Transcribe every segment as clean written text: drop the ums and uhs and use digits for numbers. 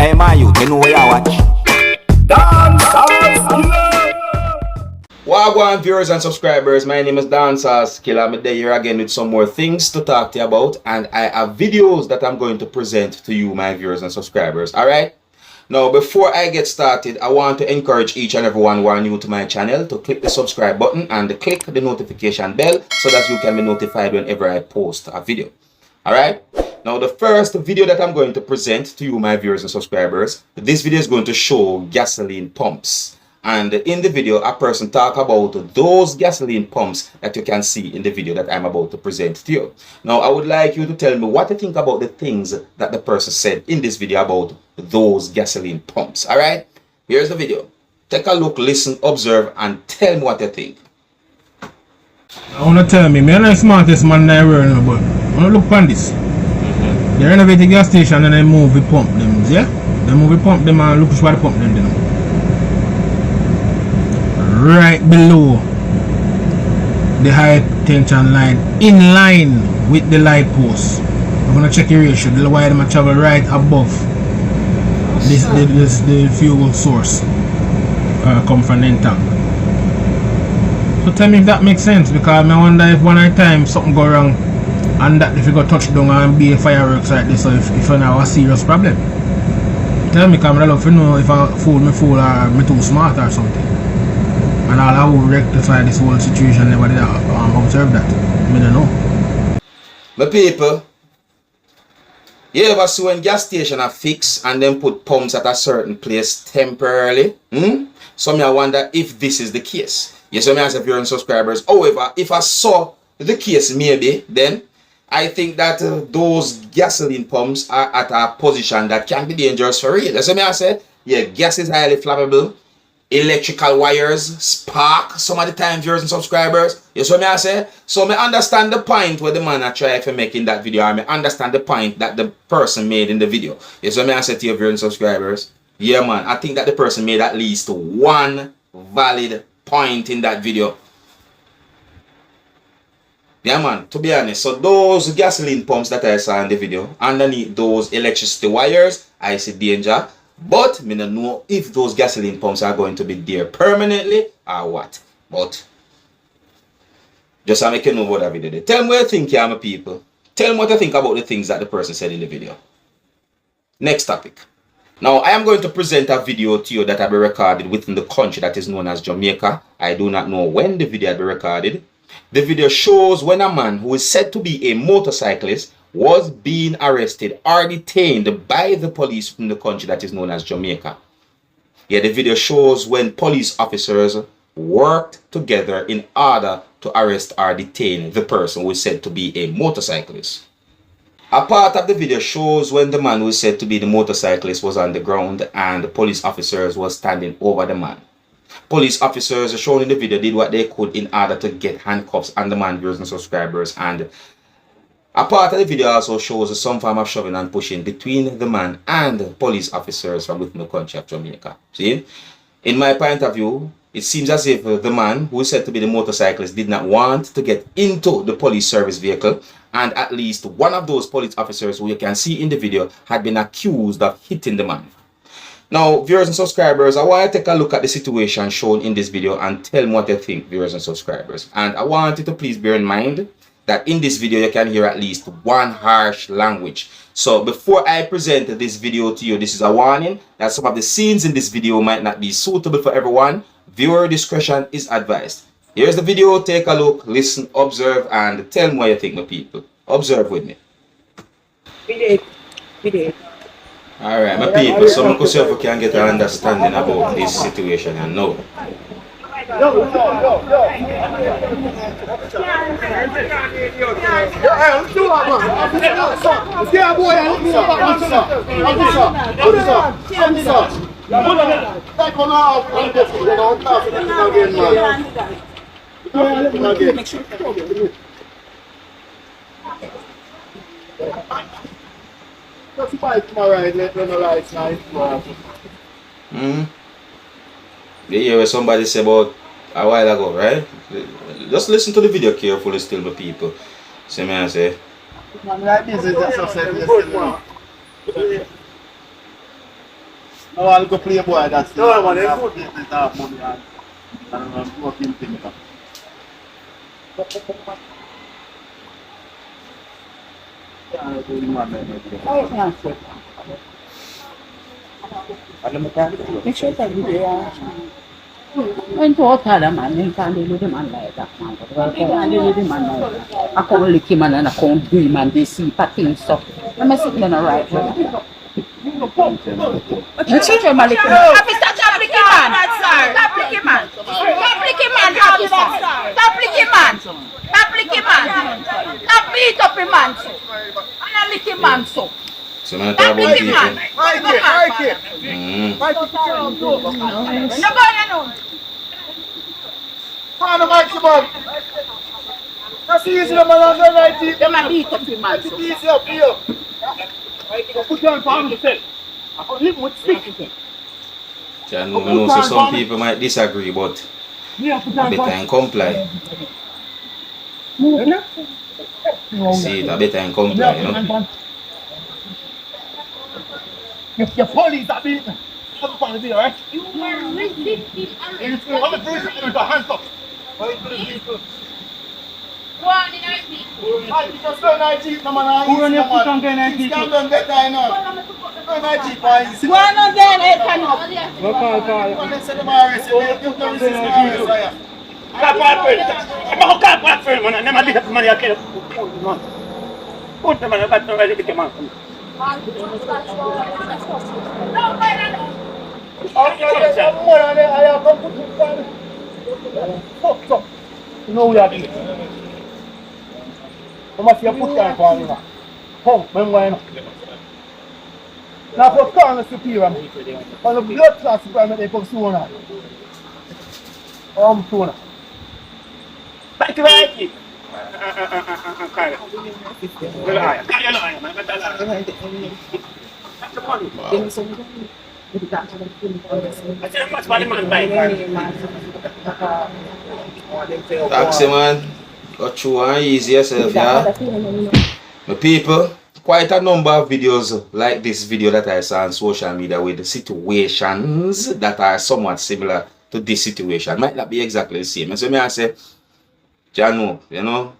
Hey man, you know where you watch. Dancehall skilla. Wagwan viewers and subscribers, my name is Dancehall skilla. I'm here again with some more things to talk to you about, and I have videos that I'm going to present to you, my viewers and subscribers. Alright? Now, before I get started, I want to encourage each and everyone who are new to my channel to click the subscribe button and click the notification bell so that you can be notified whenever I post a video. Alright? Now, the first video that I'm going to present to you, my viewers and subscribers, this video is going to show gasoline pumps. And in the video, a person talk about those gasoline pumps that you can see in the video that I'm about to present to you. Now, I would like you to tell me what you think about the things that the person said in this video about those gasoline pumps. Alright? Here's the video. Take a look, listen, observe, and tell me what you think. I want to tell me, I'm not the smartest man in the world, but I want to look on this. They renovate the gas station and they move the pump them, yeah? They move the pump them and look for the pump them, you know. Right below the high tension line, in line with the light post. I'm gonna check the ratio, the wire them travel right above the fuel source come from the tank. So tell me if that makes sense, because I wonder if one at a time something go wrong and that if you go touch down and be a fireworks like this, or if you have a serious problem. Tell me, because I love to know if I fool me or me too smart or something. And I will rectify this whole situation. Never did observe that. I don't know. My people, you ever see when gas station are fixed and then put pumps at a certain place temporarily? So I wonder if this is the case. Yes, I as viewers and subscribers. However, if I saw the case maybe, then I think that those gasoline pumps are at a position that can be dangerous for real. That's what I say. Yeah, gas is highly flammable. Electrical wires spark some of the time, viewers and subscribers. You see what I say? So I understand the point where the man I try to make in that video, and I understand the point that the person made in the video. You see what I say to your viewers and subscribers? Yeah man, I think that the person made at least one valid point in that video. Yeah man, to be honest, so those gasoline pumps that I saw in the video, underneath those electricity wires, I see danger. But I don't know if those gasoline pumps are going to be there permanently or what. But just to make you know what that video did. Tell me what you think, yeah, my people. Tell me what you think about the things that the person said in the video. Next topic. Now, I am going to present a video to you that will be recorded within the country that is known as Jamaica. I do not know when the video will be recorded. The video shows when a man who is said to be a motorcyclist was being arrested or detained by the police from the country that is known as Jamaica. Yeah, the video shows when police officers worked together in order to arrest or detain the person who is said to be a motorcyclist. A part of the video shows when the man who is said to be the motorcyclist was on the ground and the police officers were standing over the man. Police officers shown in the video did what they could in order to get handcuffs on the man, viewers and subscribers, and a part of the video also shows some form of shoving and pushing between the man and police officers from within the country of Jamaica. See? In my point of view, it seems as if the man who is said to be the motorcyclist did not want to get into the police service vehicle, and at least one of those police officers who you can see in the video had been accused of hitting the man. Now, viewers and subscribers, I want to take a look at the situation shown in this video and tell me what you think, viewers and subscribers. And I want you to please bear in mind that in this video you can hear at least one harsh language. So before I present this video to you, this is a warning that some of the scenes in this video might not be suitable for everyone. Viewer discretion is advised. Here's the video, take a look, listen, observe, and tell me what you think, my people. Observe with me. Alright, my people, so I can get an understanding about this situation and know. You hear what somebody say about a while ago, right? Just listen to the video carefully still, my people. See me I say. No, I'll go play boy. That's no man. They put it in that money and working thing. Make sure that video. When total man, you can't do the man like that man. You can't do the man like that. I can't lick him and I can't do him and they see packing stuff. I'm sitting on the right way. You see him and lick him. Happy stop licking man. Stop licking man. Stop licking man. Happy stop licking man. Stop licking man. Stop beat up him man. And I lick him man so. So man, talk about people. Right. No go Come on, maximum. That's easy, man. I'm going right here. They might beat up him man. It's easy up here. Put your palm yourself. I can live with speaking. I know so some people might disagree, but I better and comply. See it, I better and comply, you know. Your police are beating me. I'm going to be alright. You were resisting I'm going to put your hands up. Go on in our feet. I just go 19, no man. Who run your foot on going 19? Stand on better, I know. Go 19, boys. Go on again, I cannot. Go call. Let's say the arrest you. You don't resist the arrest. Cap what friend, man. I never did that money. I can't put the man. I got to ready to come out. You know we are doing it. You must have put down for me now. Come, when we're now. Now for calling the superior, for the blood class superior, they come sooner. Sooner. Back to right. Taxi man, got you and easy yourself, yeah. My people, quite a number of videos like this video that I saw on social media with situations that are somewhat similar to this situation. Might not be exactly the same. And so I say, Janu, you know,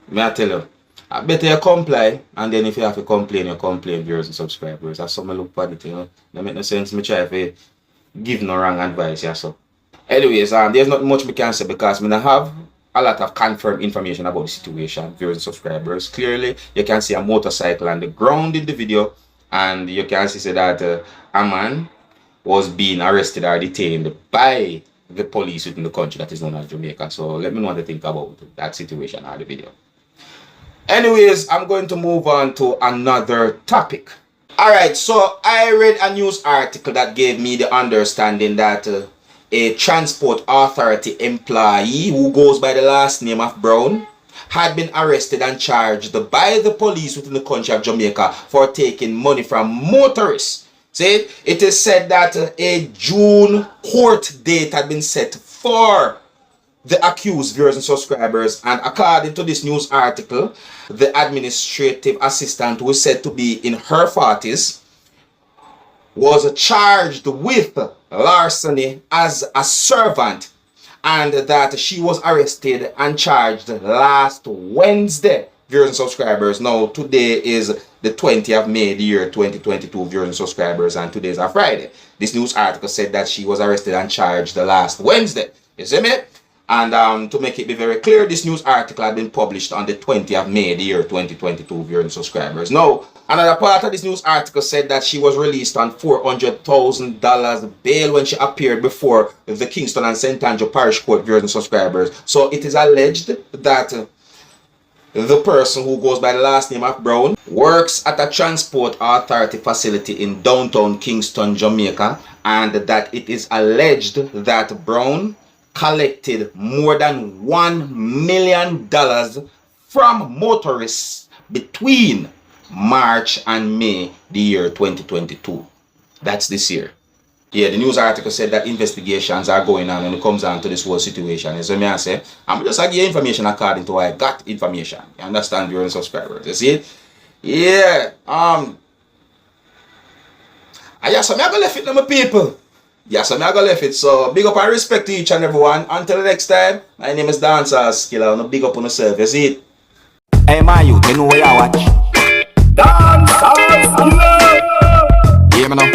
may I tell you, I better you comply, and then if you have to complain, you complain, viewers and subscribers. That's some look for it, you know. That make no sense. Me try to give no wrong advice, yeah. So, anyways, there's not much we can say because we have a lot of confirmed information about the situation, viewers and subscribers. Clearly, you can see a motorcycle on the ground in the video, and you can see that a man was being arrested or detained by the police within the country that is known as Jamaica. So let me know what you think about that situation or the video. Anyways, I'm going to move on to another topic. Alright, so I read a news article that gave me the understanding that a transport authority employee who goes by the last name of Brown had been arrested and charged by the police within the country of Jamaica for taking money from motorists. See, it is said that a June court date had been set for the accused, viewers and subscribers, and according to this news article, the administrative assistant, who is said to be in her 40s, was charged with larceny as a servant, and that she was arrested and charged last Wednesday, viewers and subscribers. Now, today is the 20th of May, the year 2022, viewers and subscribers, and today is a Friday. This news article said that she was arrested and charged last Wednesday. You see me? And to make it be very clear, this news article had been published on the 20th of May, the year 2022, viewers and subscribers. Now, another part of this news article said that she was released on $400,000 bail when she appeared before the Kingston and St. Andrew Parish Court, viewers and subscribers. So it is alleged that the person who goes by the last name of Brown works at a transport authority facility in downtown Kingston, Jamaica, and that it is alleged that Brown collected more than $1 million from motorists between March and May the year 2022. That's this year. Yeah, the news article said that investigations are going on when it comes down to this whole situation. So me I say, I'm just give you information according to what I got information. You understand, viewers and subscribers? You see it? Yeah. And yeah, so me I go left it to my people. Yeah, so me I go left it. So big up and respect to each and everyone. Until the next time, my name is Dancehall Skilla. No big up on yourself, you see it? Hey man, you know where you watch. Dancehall skilla. Hear me now.